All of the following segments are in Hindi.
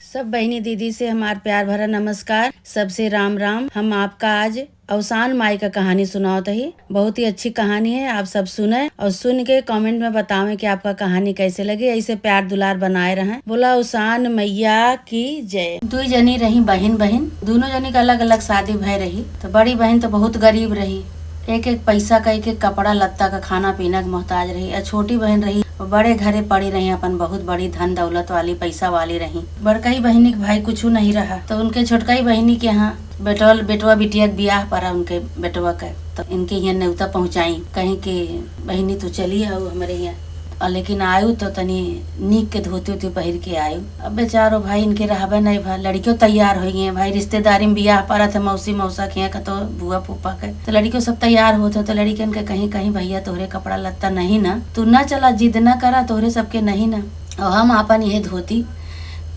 सब बहनी दीदी से हमार प्यार भरा नमस्कार। सबसे राम राम। हम आपका आज अवसान माई का कहानी सुनाओ ही। बहुत ही अच्छी कहानी है, आप सब सुने और सुन के कमेंट में बतावें कि आपका कहानी कैसे लगे। ऐसे प्यार दुलार बनाए रहें। बोला अवसान मैया की जय। दो जनी रही बहन बहन, दोनों जनी का अलग अलग शादी भय रही। तो बड़ी बहन तो बहुत गरीब रही, एक एक पैसा का, एक एक कपड़ा लत्ता का, खाना पीना का मोहताज रही। और छोटी बहन रही बड़े घरे पड़ी रही, अपन बहुत बड़ी धन दौलत वाली पैसा वाली रही। बड़कई बहनी के भाई कुछ नहीं रहा, तो उनके छोटकई बहनी के यहाँ बेटवा बिटिया के बियाह पड़ा उनके बेटवा का। तो इनके यहाँ न्योता पहुँचाई, कहीं के बहनी तो चली आओ हमारे यहाँ। लेकिन आयु तो तनी नीक के धोती उती पहिर के आयु। अब बेचारो भाई इनके रहबे नहीं भा, लड़कियों तैयार हो गई भाई। रिश्तेदारी में बियाह पड़ा था, मौसी मौसा के का, तो बुआ फूफा के, तो लड़कियों सब तैयार होते। तो लड़कियन के कहीं कहीं भैया तोहरे कपड़ा लत्ता नहीं ना, तू ना चला, जिद ना करा, तोहरे सबके नहीं ना। और हम अपन ये धोती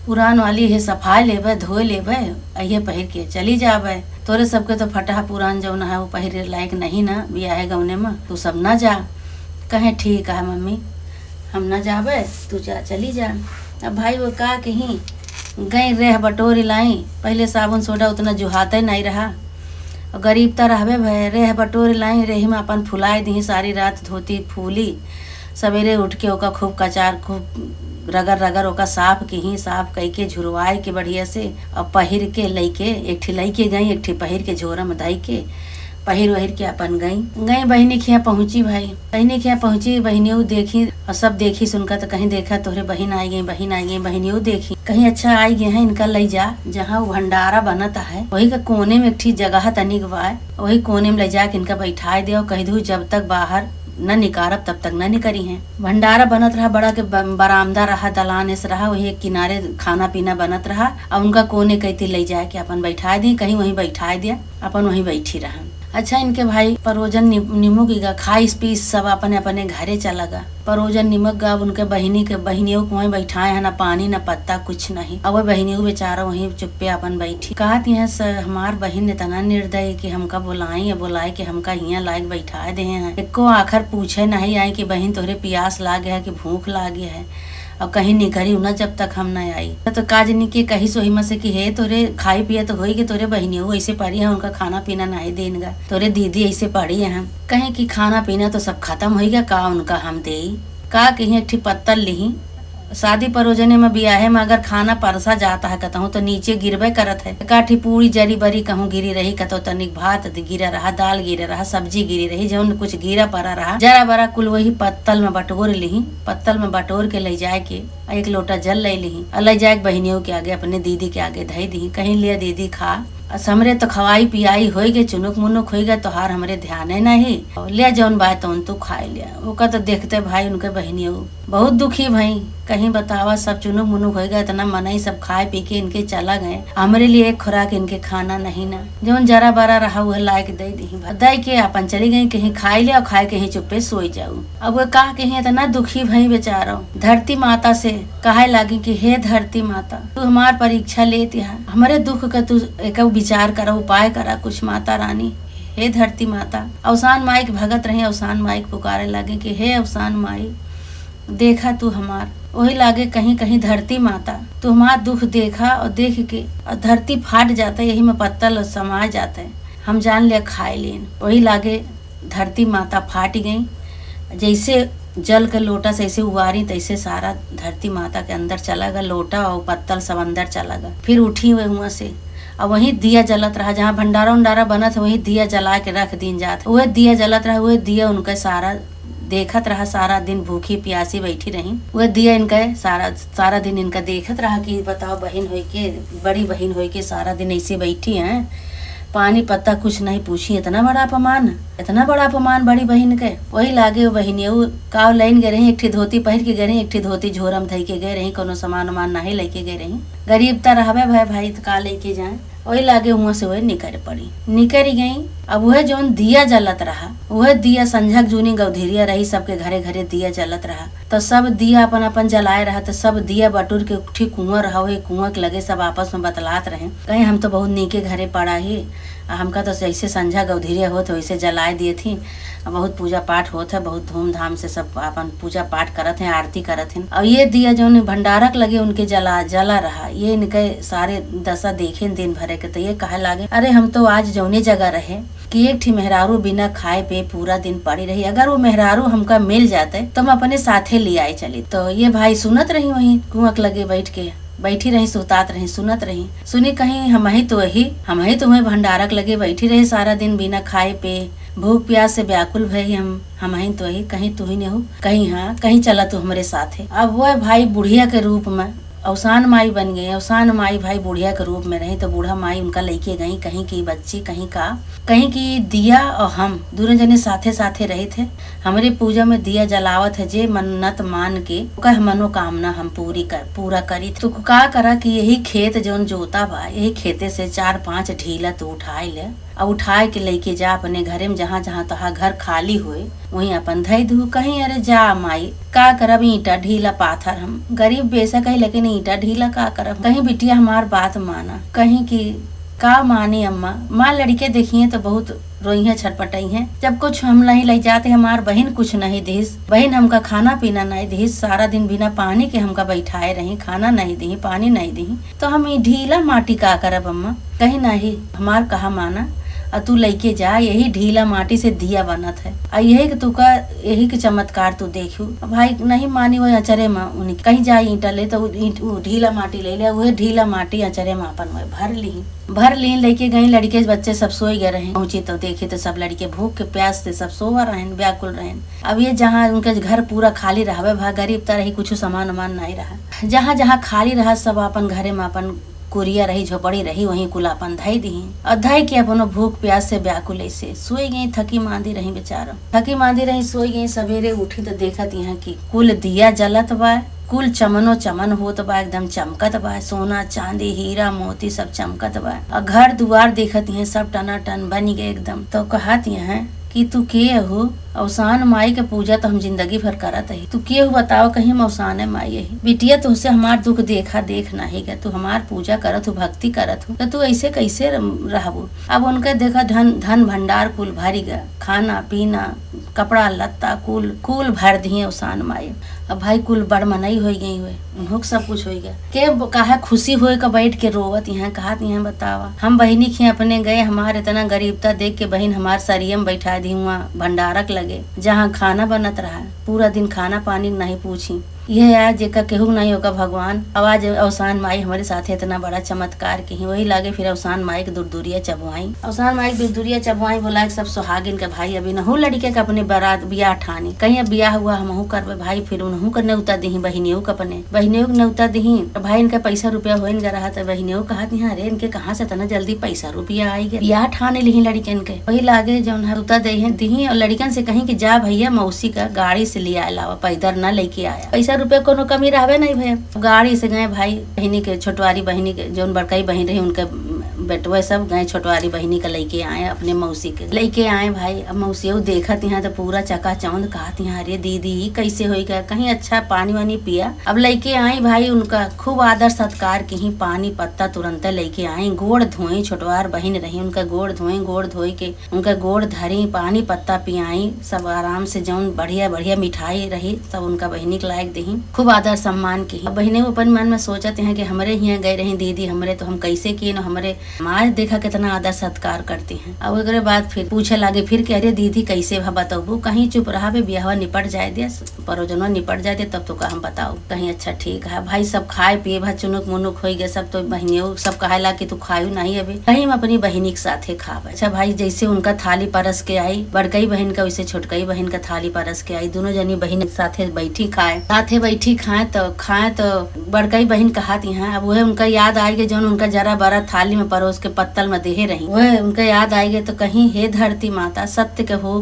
पुरान वाली ये सफाई लेबे, धोए लेबे, ये पहिर के चली जाबे। तोरे सबके तो फटा पुरान जौन है वो पहिरे लायक नहीं ना बियाह गौने में, तू सब ना जा। कहे ठीक है मम्मी, हम ना जाबे, तू जा, चली जा। अब भाई वो का कहीं गई रेह बटोरी लाई। पहले साबुन सोडा उतना जुहाते नहीं रहा, और गरीब तो रहबे भय। रेह बटोरी लाई, रेह में अपन फुलाई दी, सारी रात धोती फूली। सवेरे उठ के ओका खूब कचार, खूब रगड़ रगड़ ओका साफ की, साफ कई के झुरवाए के बढ़िया से, और पहिर के लैके एक ठी लैके गई, एक ठी पहिर के झोरा में धई के पहिर वहिर के अपन गई बहनी के यहाँ पहुँची। भाई बहनी के यहाँ पहुँची, बहनियों देखी और सब देखी सुनकर। तो कहीं देखा तोहरे बहन आई गई, बहन आई गई, बहनियों देखी कहीं अच्छा आई गए हैं, इनका ले जा जहाँ वो भंडारा बनता है वही का कोने में एक ठीक जगह तनिक बा, वही कोने में ले जा के इनका बैठाए दे और कह दू जब तक बाहर न निकारब तब तक न निकरी है। भंडारा बनत रहा, बड़ा के बरामदा रहा, दलान ऐसा रहा, वही एक किनारे खाना पीना बनत रहा। और उनका कोने कहती ले जाए के अपन बैठा दी, कहीं वहीं बैठा दिया, अपन वहीं बैठी रहा। अच्छा इनके भाई परोजन नीमू की गा खाइस पीस सब अपने अपने घरे चला गा। परोजन निमक गा उनके बहनियों को वहीं बैठाए है, ना पानी ना पत्ता कुछ नहीं। अब वो बहनियों बेचारा वहीं चुप्पे अपन बैठी। कहत यहाँ हमार बहन ने तना निर्दय कि हमका बुलाई या बुलाए कि हमका यहाँ लायक बैठाए दे हैं। एको आखिर पूछे नहीं आए कि बहन तोहरे प्यास लागे है कि भूख लागे है, और कहीं निकरी ना जब तक हम न आई। तो काजनी के कही सोहिमा से कि हे तोरे खाई पिया तो होई कि तोरे बहनियों ऐसे पड़ी है, उनका खाना पीना नहीं देगा, तोरे दीदी ऐसे पड़ी है। कहीं कि खाना पीना तो सब खत्म हो गया, का उनका हम दे का कहीं एक पत्तल ली। शादी परोजने में बियाहे में अगर खाना परसा जाता है कहूँ तो नीचे गिरबे करत है। काठी पूरी जरी बरी कहूँ गिरी रही, कतो तनिक भात गिरा रहा, दाल गिरा रहा, सब्जी गिरी रही, जौन कुछ गिरा पड़ा रहा जरा बरा कुल वही पत्तल में बटोर ली। पत्तल में बटोर के ले जाए के एक लोटा जल ले ली, और ले जाए बहनियों के आगे, अपने दीदी के आगे धई दी। कहीं लिया दीदी खा, हमरे तो खवाई पियाई हो गए, चुनुक मुनुक हो गया, तोहार हमरे ध्यान नहीं, ले जौन बात तो खाए लिया। ओका तो देखते भाई उनके बहनियों बहुत दुखी भाई। कहीं बतावा सब चुनुक मुनुक हो गया, इतना मनाई सब खाए पी के इनके चला गए। हमरे लिए एक खुराक इनके खाना नहीं ना, जौन जरा बरा रहा वह लायक दे दी, दे के अपन चली गई, कहीं खाए लिया और खाए कहीं चुप्पे सोई जाऊ। अब वो कहा कहीं इतना दुखी भाई बेचारा। धरती माता से कहे लागी कि हे धरती माता, तू हमार परीक्षा लेती है, हमारे दुख का तू एक विचार करा, उपाय करा कुछ माता रानी। हे धरती माता। अवसान माई के भगत रहे, अवसान माई के पुकारे लागे कि हे अवसान माई देखा तू हमार। वही लागे कहीं कहीं धरती माता तू हमार दुख देखा, और देख के और धरती फाट जाता है, यही में पत्तल समा जाता है, हम जान लिया खाए लेन। वही लागे धरती माता फाट गई, जैसे जल के लोटा से ऐसे उबारी तैसे सारा धरती माता के अंदर चला गया, लोटा और पत्तल सब अंदर चला गया। फिर उठी हुए वहाँ से, और वही दिया जलत रहा, जहाँ भंडारा उंडारा बनत वही दिया जला के रख दिन जात, वह दिया जलत रहा, वह दिया उनका सारा देखत रहा। सारा दिन भूखी प्यासी बैठी रही, वह दिया इनका सारा दिन इनका देखत रहा कि बताओ बहन हो के, बड़ी बहन हो के सारा दिन ऐसे बैठी हैं, पानी पत्ता कुछ नहीं पूछी। इतना बड़ा अपमान, इतना बड़ा अपमान बड़ी बहन के। वही लागे वो बहनियों काव लाइन गए रही, एक ठी धोती पहिर के गए रही, एक ठी धोती झोरम धई के गए रही, कोनो सामान उमान नहीं लेके गए रही। गरीबता रहबे भाई तो का लेके जाए। वही लागे वहाँ से वह निकर पड़ी, निकरी गई। अब वह जौन दिया जलत रहा, वह दिया संझक जूनी गौधीरिया रही, सबके घरे घरे दिया जलत रहा। तो सब दिया अपन अपन जलाए रहा, तो सब दिया बटूर के ठीक कुआं रहा, वही कुआं के लगे सब आपस में बतलात रहे, कहीं हम तो बहुत नीके घरे पड़ा ही, हमका तो जैसे संझा गौधीरे होत वैसे जलाए दिए थी। बहुत पूजा पाठ होत है, बहुत धूमधाम से सब अपन पूजा पाठ करत हैं, आरती करत हैं। और ये दिया जो भंडारक लगे उनके जला रहा, ये इनके सारे दशा देखे दिन भरे के। तो ये कहे लागे अरे हम तो आज जौने जगह रहे कि एक ठी मेहरारू बिना खाए पे पूरा दिन पड़ी रही, अगर वो मेहरारू हमका मिल जाते तो हम अपने साथे ले आए चली। तो ये भाई सुनत रही वहीं कुआं लगे बैठी रही, सुतात रही, सुनत रही। सुनी कहीं हम ही तुम्हें भंडारक लगे बैठी रही सारा दिन बिना खाए पे, भूख प्यास से व्याकुल भई हम ही तो ही, कहीं तू ही नहीं हो, कहीं हाँ कहीं चला तू हमारे साथ है। अब वह भाई बुढ़िया के रूप में अवसान माई बन गई। अवसान माई भाई बुढ़िया के रूप में रही, तो बूढ़ा माई उनका लेके गई, कहीं की बच्ची कहीं की दिया और हम दोनों जने साथे साथे रहे थे। हमारे पूजा में दिया जलावत है, जे मन्नत मान के कह मनोकामना हम पूरा करी। तो का करा कि यही खेत जौन जोता बा, यही खेते से 4-5 ढीला तो उठाए ले और उठाए के लेके जा अपने घरे में, जहाँ जहाँ तहाँ घर खाली हुए वहीं अपन धई दू। कहीं अरे जा माई का करब, ईंटा ढीला पाथर, हम गरीब बेशक है लेकिन ईंटा ढीला का करब। कहीं बिटिया हमार बात माना, कहीं की का मानी अम्मा। माँ लड़के देखिए तो बहुत रोई है, छटपटाई है। जब कुछ हम नहीं ले जाते, हमार बहन कुछ नहीं दिस, बहन हमका खाना पीना नहीं दिस, सारा दिन बिना पानी के हमका बैठाए रही, खाना नहीं दी, पानी नहीं दी, तो हम ढीला माटी का करब अम्मा। कहीं नहीं हमार कहा माना, और तू लेके जा, यही ढीला माटी से दिया बनत है, और यही के चमत्कार तू देखू। भाई नहीं मानी, वो अचरे में उन्हें कहीं जा ईंटा ले तो ढीला माटी ले ले, वह ढीला माटी अचरे में अपन भर ली लेके गई। लड़के बच्चे सब सोए गए रहे, पहुंची तो देखे तो सब लड़के भूख के प्यास से सब सोवा रहे, व्याकुल रहे। अब ये जहाँ उनके घर पूरा खाली रहा, भाई गरीब तरह ही कुछ सामान वामान नहीं रहा, जहाँ जहाँ खाली रहा सब अपन घरे में अपन कुरिया रही, झोपड़ी रही, वहीं कुल अपन धई दी और धई के अपनो भूख प्यास से व्याकुल ऐसे सोई गई। थकी मांदी रही बेचारा, थकी मांदी रही, सोई गई। सवेरे उठी तो देखत यहाँ की कुल दिया जलत बा, कुल चमनो चमन होत बा, एकदम चमकत बा, सोना चांदी हीरा मोती सब चमकत बा। और घर दुआर देखत हैं सब टनाटन बन गए एकदम। तो कहत हैं कि तू के हो? अवसान माई के पूजा तो हम जिंदगी भर करत है, तू के हो बताओ? कहीं हम अवसान माई यही बिटिया, तुझसे हमार दुख देख नहीं गया, तू हमार पूजा करत हो, भक्ति करत हो, तो तू ऐसे कैसे रहबो? अब उनका देखा धन भंडार कुल भरी गया, खाना पीना कपड़ा लत्ता कुल भर दिए अवसान माई। अब भाई कुल बड़ मनई हो गई हुए, उन्हों सब कुछ हो गया। के कहा खुशी होए का बैठ के रोवत यहाँ कहत यहाँ बतावा। हम बहनी खी अपने गए, हमारे इतना गरीबता देख के बहन हमार सरियम बैठा दी हुआ भंडारक लगे, जहाँ खाना बनत रहा, पूरा दिन खाना पानी नहीं पूछी। यह आज जेका केहू नहीं होगा भगवान। आवाज अवसान माई हमारे साथ इतना बड़ा चमत्कार की, वही लागे फिर अवसान माई के दूरदूरिया चबवाई। अवसान माई दूरदूरिया चबवाई बोला सब सुहागिन के भाई अभी नहू लड़के का अपने बारात बियाह ठानी, कहीं अब बियाह हुआ हमहू करबे भाई, फिर उनहू कर न्योता दी, बहनियों के अपने बहनियों के न्योता दी। भाई इनका पैसा रुपया हो रहा था, बहनियों कहा अरे इनके कहाँ से इतना जल्दी पैसा रुपया आई गया, बियाह ठाने ली लड़कन के। वही लागे जौन न्योता दी और लड़कन से कहीं कि जा भैया मौसी का गाड़ी से ले आया, पैदल न लेके आया, पैसा रुपये कोनो कमी रहे नहीं भैया। गाड़ी से गए भाई, बहनी के छोटवारी बहनी के जौन बड़काई बहन रही उनके बेटवा सब गए, छोटवारी बहनी का लेके आए, अपने मौसी के लेके आए भाई। अब मौसी देखत यहाँ तो पूरा चकाचौंध कहत यहाँ अरे दीदी कैसे हो गया, कहीं अच्छा पानी वानी पिया। अब लेके आई भाई, उनका खूब आदर सत्कार की, पानी पत्ता तुरंत लेके आई, गोड़ धोई, छोटवार बहन रही उनका गोड़ धोई के उनका गोड़ धरी, पानी पत्ता पियाई, सब आराम से जौन बढ़िया बढ़िया मिठाई रही सब उनका बहनी के लायक दही, खूब आदर सम्मान की। बहने अपन मन में सोचते हैं कि हमारे यहाँ गए रही दीदी हमरे, तो हम कैसे किए न, हमारे माँ देखा कितना आदर सत्कार करते हैं। अब एक बाद फिर पूछे लागे फिर कि अरे दीदी कैसे बताऊ, कहीं चुप रहा बे, ब्याह निपट जाए दे, परोजनवा निपट जाए दे, तब तो हम बताओ कहीं अच्छा ठीक है भाई। सब खाए पिए भा चुनुक मुनुक हो गए सब, तो बहनियों सब कहे ला कि तू खायू नहीं अभी, कहीं हम अपनी बहनी के साथे खाब। अच्छा भाई जैसे उनका थाली परस के आई बड़कई बहन का, वैसे छोटकई बहन का थाली परस के आई, दोनों जनी बहन साथे बैठी खाए तो बड़कई बहन कहत यहाँ। अब वह उनका याद आएगा जौन उनका जरा बड़ा थाली में परोस के पत्तल में देहे रही, वह उनका याद आएगा। तो कहीं हे धरती माता सत्य के हो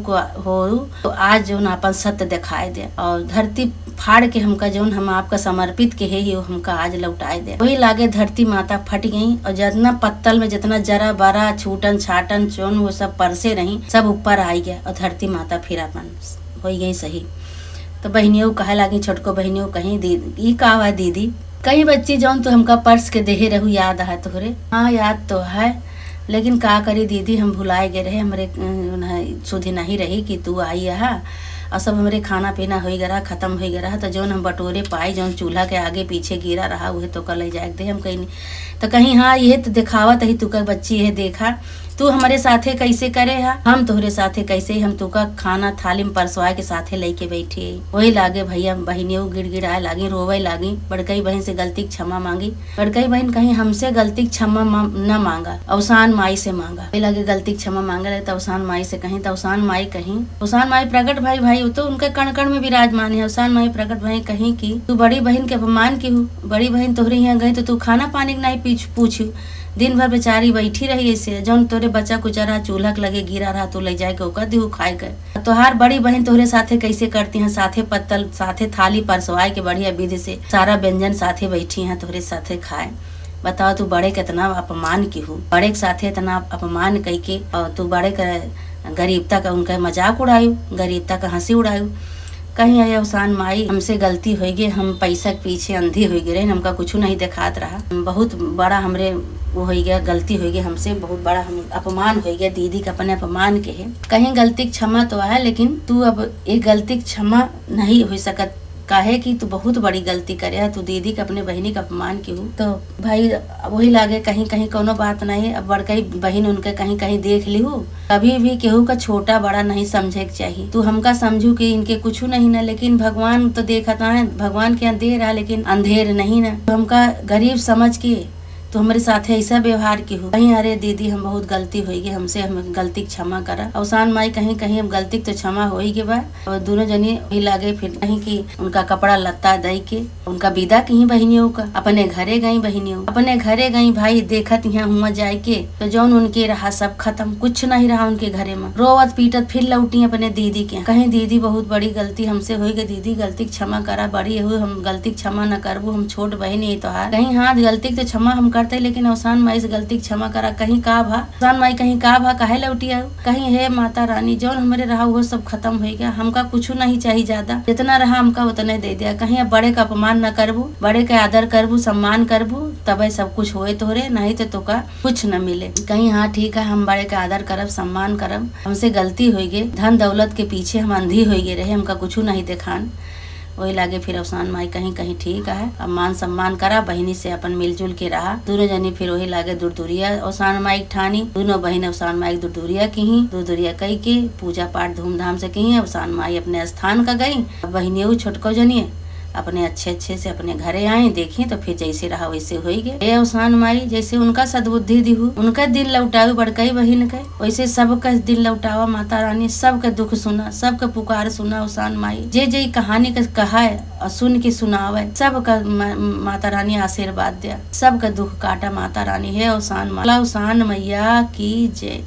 तो आज जो अपन सत्य दिखाए दे, और धरती फाड़ के हमका जौन हम आपका समर्पित के है हमका आज लौटाए दे। वही लागे धरती माता फट गई, और जितना पत्तल में जितना जरा बड़ा छूटन छाटन चौन वो सब परसे रही सब ऊपर आई गया, और धरती माता फिर अपन हो गई सही। तो बहनियों कहे लागी, छोटको बहनियों कहीं दीदी का हुआ दीदी, कहीं बच्ची जौन तो हमका पर्स के देहे रहू याद है तोहरे? हाँ याद तो है, लेकिन का करी दीदी, हम भुलाए गए रहे, हमरे सुधी नहीं रही कि तू आई यहाँ। और सब हमरे खाना पीना हो गया, खत्म हो गया। तो जौन हम बटोरे पाई, जौन चूल्हा के आगे पीछे गिरा रहा, वह तो कल जाए दे हम कहीं। तो कहीं हाँ ये तो दिखावत ही, तू का बच्ची है देखा तू हमारे साथे कैसे करे है, हम तोहरे साथे कैसे, हम तू का खाना थाली में परसवाए के साथे लेके बैठे। वही लागे भैया बहनियों गिड़गिड़ाए लागी, रोवे लागी। बड़कई बहन से गलती क्षमा मांगी। बड़कई बहन कहीं हमसे गलती क्षमा न मांगा, अवसान माई से मांगा। वही लागे गलती क्षमा मांगे रहे, अवसान माई से कहीं, अवसान माई कहीं, अवसान माई प्रकट भाई भाई तो उनके कण कण में विराजमान है। अवसान माई प्रकट भाई कहीं की तू बड़ी बहन के अपमान की हूँ। बड़ी बहन तोहरे यहाँ गई तो तू खाना पानी नहीं पूछू, दिन भर बेचारी बैठी रही ऐसे। जौन तोरे बच्चा कुचरा चूल्हा के लगे गिरा रहा, तू ले जाए के ओकर दिहू खाए के। तोहार बड़ी बहन तोहरे साथे कैसे करती हैं, साथे पत्तल साथे थाली परसवाए के बढ़िया विधि से सारा व्यंजन साथे बैठी हैं तोहरे साथे खाए। बताओ तू बड़े के इतना अपमान की हूँ, बड़े के साथे इतना अपमान कई के, और तू बड़े का गरीबता का उनका मजाक उड़ायू, गरीबता का हंसी उड़ायू। कहीं आया अवसान माई हमसे गलती हो गई, हम पैसा के पीछे अंधी हो गए, हमका कुछ नहीं दिखात रहा। बहुत बड़ा हमरे वो हो गया, गलती हो गई हमसे, बहुत बड़ा हम अपमान हो गया दीदी का, अपने अपमान के है। कहीं गलती क्षमा तो है, लेकिन तू अब एक गलती क्षमा नहीं हो सकत, काहे कि तू बहुत बड़ी गलती करे, तू दीदी का अपने बहनी का अपमान की हूँ। तो भाई वही लागे कहीं कहीं कोनो बात नहीं, अब बड़कई बहन उनके कहीं कहीं देख ली हूँ। कभी भी केहू का छोटा बड़ा नहीं समझे के चाहिए। तू हमका समझू कि इनके कुछ नहीं ना, लेकिन भगवान तो देखता है, भगवान के अंधेर है लेकिन अंधेर नहीं ना। तो हमका गरीब समझ के तो हमारे साथ ऐसा व्यवहार की हो। कहीं अरे दीदी हम बहुत गलती होगी हमसे, हम गलती क्षमा करा। अवसान माई कहीं कहीं अब गलती तो क्षमा हो ही के बा। और दोनों जनी वही लागे फिर कहीं की उनका कपड़ा लत्ता दई के उनका विदा की बहनियों का, अपने घरे गई बहनियों, अपने घरे गई। भाई देखत यहाँ हुआ जाए के तो जौन उनके रहा सब खत्म, कुछ नहीं रहा उनके घरे में। रोवत पीटत फिर लौटी अपने दीदी के। कहीं दीदी बहुत बड़ी गलती हमसे हो गई, दीदी गलती क्षमा करा, बड़ी हुई हम गलती क्षमा न करबू, हम छोट बहन ही तो है। कहीं हाँ गलती तो क्षमा हम करते, लेकिन अवसान माई से गलती क्षमा करा। कहीं का भा अवसान माई कहीं का भा काहे लौटी आऊ, कहीं है माता रानी जौन हमारे रहा वो सब खत्म हो गया, हमका कुछ नहीं चाहिए ज्यादा, जितना रहा हमका उतने दे दिया। कहीं अब बड़े का अपमान न करबू, बड़े का आदर करबू, सम्मान करबू, तब सब कुछ होए तोरे, नहीं तो तुका कुछ न मिले। कहीं हाँ ठीक है, हम बड़े का आदर करब, सम्मान करब, हमसे गलती हो गई, धन दौलत के पीछे हम अंधी हो गए रहे, हमका कुछ नहीं दिखान। वही लागे फिर अवसान माई कहीं कहीं ठीक है, अब मान सम्मान करा, बहनी से अपन मिलजुल के रहा। दोनों जनी फिर वही लागे दूरदूरिया अवसान माई ठानी, दोनों बहन अवसान माई दूरदूरिया की ही, दूरदूरिया कई के पूजा पाठ धूमधाम से की। अवसान माई अपने स्थान का गई, बहनियों छोटको जनिए अपने अच्छे से अपने घरे आए, देखी तो फिर जैसे रहा वैसे हो ही गए। अवसान माई जैसे उनका सद्बुद्धि दिहु, उनका दिल लौटाऊ बड़कई बहन के, वैसे सबका दिल लौटावा माता रानी, सबका दुख सुना, सबका पुकार सुना अवसान माई। जे जे कहानी का कहा है और सुन के सुनावे, सबका माता रानी आशीर्वाद दिया, सबका दुख काटा माता रानी है अवसान माई। अवसान मैया की जय।